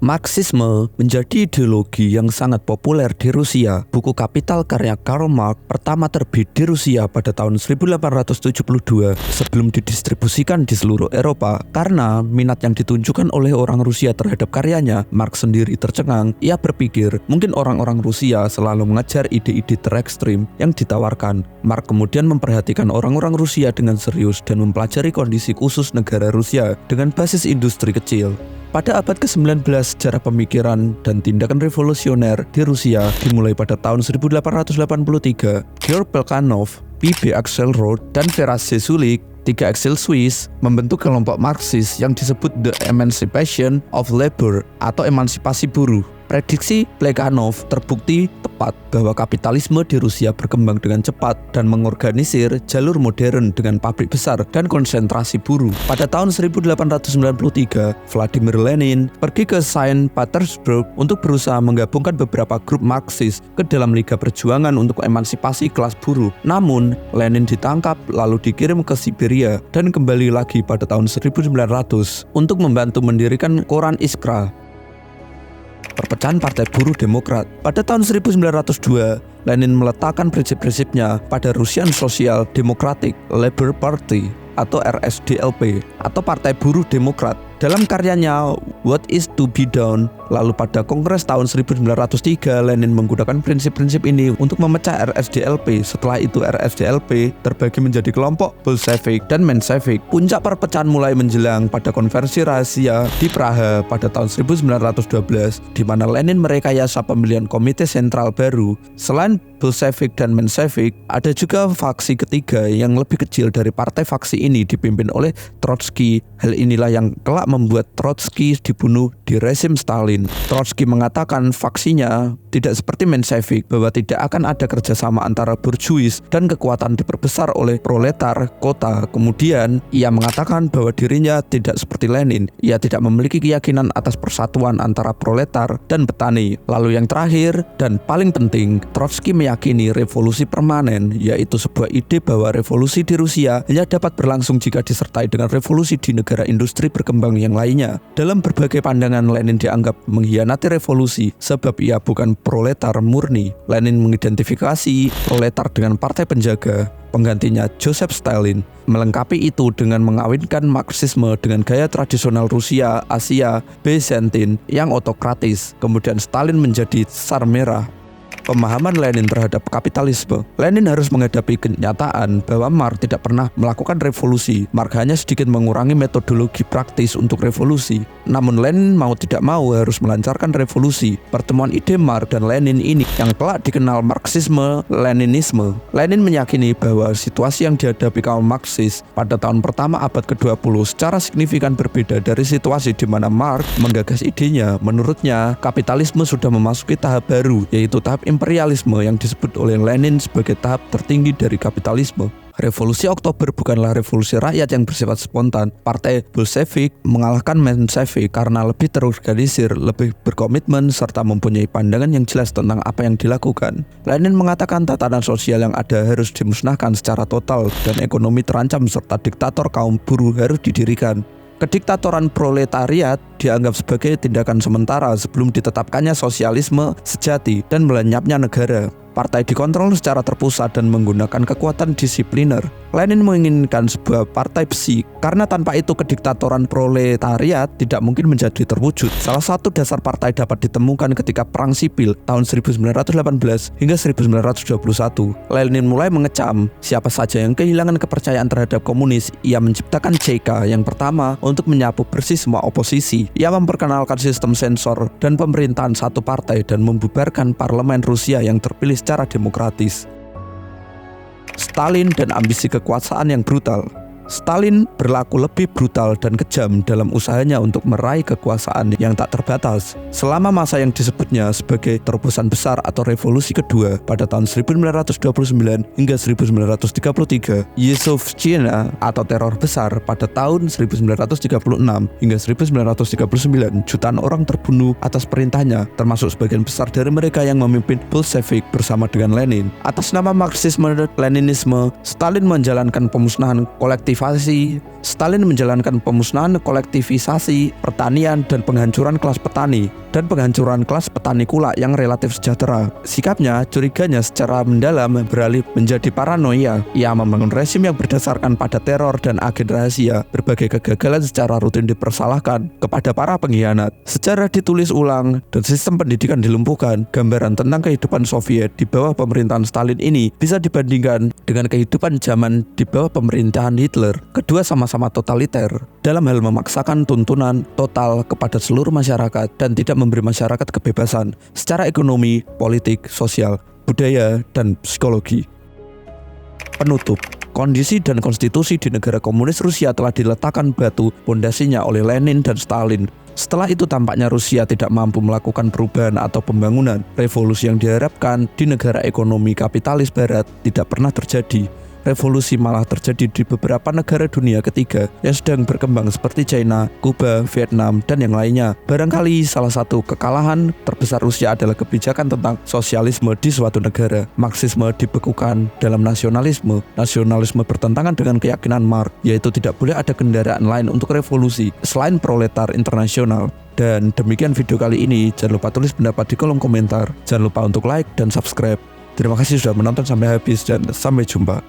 Marxisme menjadi ideologi yang sangat populer di Rusia. Buku Kapital karya Karl Marx pertama terbit di Rusia pada tahun 1872 sebelum didistribusikan di seluruh Eropa. Karena minat yang ditunjukkan oleh orang Rusia terhadap karyanya, Marx sendiri tercengang. Ia berpikir mungkin orang-orang Rusia selalu mengejar ide-ide terekstrim yang ditawarkan. Marx kemudian memperhatikan orang-orang Rusia dengan serius dan mempelajari kondisi khusus negara Rusia dengan basis industri kecil. Pada abad ke-19, sejarah pemikiran dan tindakan revolusioner di Rusia dimulai pada tahun 1883. Georg Plekhanov, B.B. Axelrod, dan Feras Zesulik, tiga eksil Swiss, membentuk kelompok Marxis yang disebut The Emancipation of Labor atau emansipasi buruh. Prediksi Plekhanov terbukti tepat bahwa kapitalisme di Rusia berkembang dengan cepat dan mengorganisir jalur modern dengan pabrik besar dan konsentrasi buruh. Pada tahun 1893, Vladimir Lenin pergi ke Saint Petersburg untuk berusaha menggabungkan beberapa grup Marxis ke dalam Liga Perjuangan untuk emansipasi kelas buruh. Namun, Lenin ditangkap lalu dikirim ke Siberia dan kembali lagi pada tahun 1900 untuk membantu mendirikan Koran Iskra. Perpecahan Partai Buruh Demokrat. Pada tahun 1902, Lenin meletakkan prinsip-prinsipnya pada Russian Social Democratic Labour Party atau RSDLP atau Partai Buruh Demokrat dalam karyanya What is to be Done. Lalu pada Kongres tahun 1903, Lenin menggunakan prinsip-prinsip ini untuk memecah RSDLP. Setelah itu RSDLP terbagi menjadi kelompok Bolshevik dan Menshevik. Puncak perpecahan mulai menjelang pada konferensi rahasia di Praha pada tahun 1912, di mana Lenin merekayasa pemilihan komite sentral baru. Selain Bolshevik dan Menshevik, ada juga faksi ketiga yang lebih kecil dari partai faksi ini dipimpin oleh Trotsky. Hal inilah yang kelak membuat Trotsky dibunuh di rezim Stalin. Trotsky mengatakan faksinya tidak seperti Menshevik, bahwa tidak akan ada kerjasama antara burjuis dan kekuatan diperbesar oleh proletar kota. Kemudian ia mengatakan bahwa dirinya tidak seperti Lenin. Ia tidak memiliki keyakinan atas persatuan antara proletar dan petani. Lalu yang terakhir dan paling penting, Trotsky meyakini revolusi permanen, yaitu sebuah ide bahwa revolusi di Rusia hanya dapat berlangsung jika disertai dengan revolusi di negara industri berkembang yang lainnya. Dalam berbagai pandangan, Lenin dianggap mengkhianati revolusi sebab ia bukan proletar murni. Lenin mengidentifikasi proletar dengan partai penjaga, penggantinya Joseph Stalin. Melengkapi itu dengan mengawinkan Marxisme dengan gaya tradisional Rusia Asia Byzantine yang otokratis. Kemudian Stalin menjadi Tsar Merah. Pemahaman Lenin terhadap kapitalisme. Lenin harus menghadapi kenyataan bahwa Marx tidak pernah melakukan revolusi. Marx hanya sedikit mengurangi metodologi praktis untuk revolusi. Namun Lenin mau tidak mau harus melancarkan revolusi. Pertemuan ide Marx dan Lenin ini yang kelak dikenal Marxisme-Leninisme. Lenin meyakini bahwa situasi yang dihadapi kaum Marxis pada tahun pertama abad ke-20 secara signifikan berbeda dari situasi di mana Marx menggagas idenya. Menurutnya, kapitalisme sudah memasuki tahap baru, yaitu tahap imperialisme yang disebut oleh Lenin sebagai tahap tertinggi dari kapitalisme. Revolusi Oktober bukanlah revolusi rakyat yang bersifat spontan. Partai Bolshevik mengalahkan Menshevik karena lebih terorganisir, lebih berkomitmen, serta mempunyai pandangan yang jelas tentang apa yang dilakukan. Lenin mengatakan tatanan sosial yang ada harus dimusnahkan secara total dan ekonomi terancam serta diktator kaum buruh harus didirikan. Kediktatoran proletariat dianggap sebagai tindakan sementara sebelum ditetapkannya sosialisme sejati dan melenyapnya negara. Partai dikontrol secara terpusat dan menggunakan kekuatan disipliner. Lenin menginginkan sebuah partai besi, karena tanpa itu kediktatoran proletariat tidak mungkin menjadi terwujud. Salah satu dasar partai dapat ditemukan ketika Perang Sipil tahun 1918 hingga 1921. Lenin mulai mengecam siapa saja yang kehilangan kepercayaan terhadap komunis. Ia menciptakan CK yang pertama untuk menyapu bersih semua oposisi. Ia memperkenalkan sistem sensor dan pemerintahan satu partai dan membubarkan parlemen Rusia yang terpilih secara demokratis. Stalin dan ambisi kekuasaan yang brutal. Stalin berlaku lebih brutal dan kejam dalam usahanya untuk meraih kekuasaan yang tak terbatas. Selama masa yang disebutnya sebagai terobosan besar atau revolusi kedua pada tahun 1929 hingga 1933, Yezhovshchina atau teror besar pada tahun 1936 hingga 1939, jutaan orang terbunuh atas perintahnya, termasuk sebagian besar dari mereka yang memimpin Bolshevik bersama dengan Lenin. Atas nama Marxisme-Leninisme, Stalin menjalankan pemusnahan kolektif Stalin menjalankan pemusnahan, kolektivisasi, pertanian, dan penghancuran kelas petani, dan penghancuran kelas petani kulak yang relatif sejahtera. Sikapnya, curiganya secara mendalam beralih menjadi paranoia. Ia membangun rezim yang berdasarkan pada teror dan agen rahasia. Berbagai kegagalan secara rutin dipersalahkan kepada para pengkhianat. Sejarah ditulis ulang dan sistem pendidikan dilumpuhkan. Gambaran tentang kehidupan Soviet di bawah pemerintahan Stalin ini bisa dibandingkan dengan kehidupan zaman di bawah pemerintahan Hitler. Kedua sama-sama totaliter dalam hal memaksakan tuntunan total kepada seluruh masyarakat dan tidak memberi masyarakat kebebasan secara ekonomi, politik, sosial, budaya, dan psikologi. Penutup. Kondisi dan konstitusi di negara komunis Rusia telah diletakkan batu pondasinya oleh Lenin dan Stalin. Setelah itu tampaknya Rusia tidak mampu melakukan perubahan atau pembangunan. Revolusi yang diharapkan di negara ekonomi kapitalis barat tidak pernah terjadi. Revolusi malah terjadi di beberapa negara dunia ketiga yang sedang berkembang seperti China, Kuba, Vietnam, dan yang lainnya. Barangkali salah satu kekalahan terbesar Rusia adalah kebijakan tentang sosialisme di suatu negara. Marxisme dibekukan dalam nasionalisme. Nasionalisme bertentangan dengan keyakinan Marx, yaitu tidak boleh ada kendaraan lain untuk revolusi selain proletar internasional. Dan demikian video kali ini. Jangan lupa tulis pendapat di kolom komentar. Jangan lupa untuk like dan subscribe. Terima kasih sudah menonton sampai habis dan sampai jumpa.